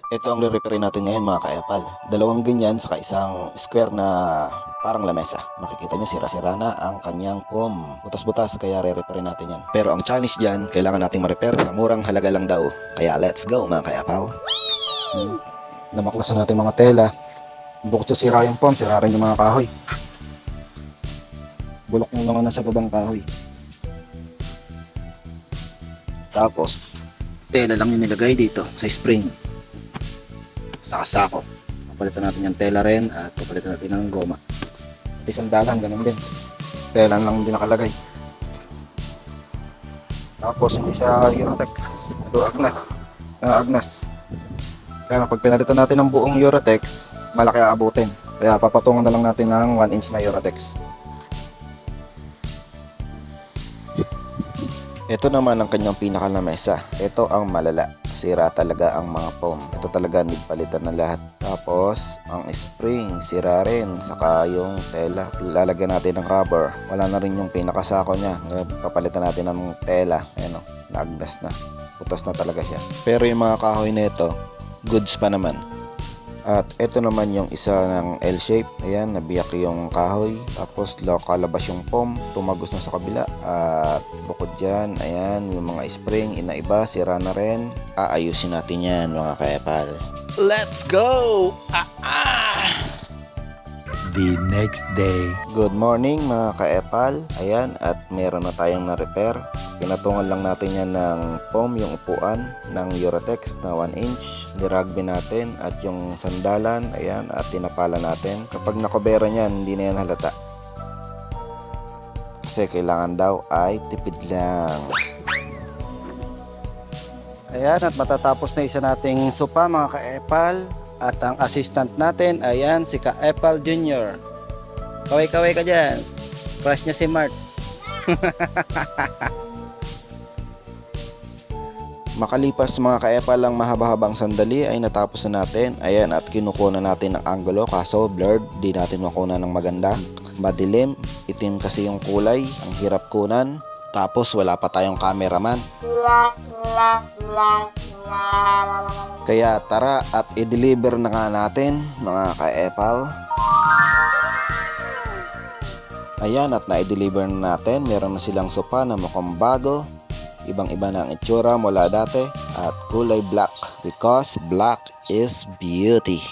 Ito ang re-repair natin ngayon mga ka-epal. Dalawang ganyan saka isang square na parang lamesa. Makikita niyo sira-sira na ang kanyang foam. Butas-butas kaya re-repair natin yan. Pero ang challenge dyan, kailangan nating ma-repair sa murang halaga lang daw. Kaya let's go mga ka-epal. Namaklasan natin mga tela. Bukod sa sira yung foam, sira rin yung mga kahoy. Bulok yung mga nasa babang kahoy. Tapos, tela lang yung nilagay dito sa spring. Sa sako. Papalitan natin yung tela rin at papalitan natin ng goma. At isang dalan, ganun din. Tela lang din nakalagay. Tapos, hindi sa Eurotex. Ito, Agnas. Kaya pag pinalitan natin ng buong Eurotex, malaki aabutin. Kaya papatungan na lang natin ng 1 inch na Eurotex. Ito naman ang kanyang pinaka lamesa. Ito ang malala. Sira talaga ang mga foam. Ito talaga need palitan na lahat. Tapos, ang spring, sira rin. Saka yung tela, lalagyan natin ng rubber. Wala na rin yung pinakasako niya. Papalitan natin ng tela. Ayan o, naagnas na. Putas na talaga siya. Pero yung mga kahoy nito, goods pa naman. At ito naman yung isa ng L-shape. Ayan, nabiyak yung kahoy. Tapos kalabas yung foam. Tumagos na sa kabila. At bukod dyan, ayan, yung mga spring, inaiba, sira na rin. Aayusin natin yan mga kaepal. Let's go! The next day. Good morning mga kaepal. Ayan, at meron na tayong na-repair. Pinatungan lang natin yan ng foam, yung upuan ng Eurotex na 1 inch. Nirugby natin at yung sandalan, ayan, at tinapala natin. Kapag nakobera niyan, hindi na yan halata. Kasi kailangan daw ay tipid lang. Ayan, at matatapos na isa nating sopa mga ka-epal. At ang assistant natin, ayan, si Ka-Epal Jr. Kaway-kaway ka dyan. Crush niya si Mart. Makalipas mga kaepal lang mahaba-habang sandali ay natapos na natin. Ayan, at kinukuha natin ang angulo kaso blurred, di natin makuna ng maganda. Madilim, itim kasi yung kulay, ang hirap kunan. Tapos wala pa tayong cameraman. Kaya tara at i-deliver na nga natin mga ka-epal. Ayan, at na-deliver na natin. Meron na silang sopa na mukhang bago. Ibang-iba na ang itsura mula dati at kulay black because black is beauty.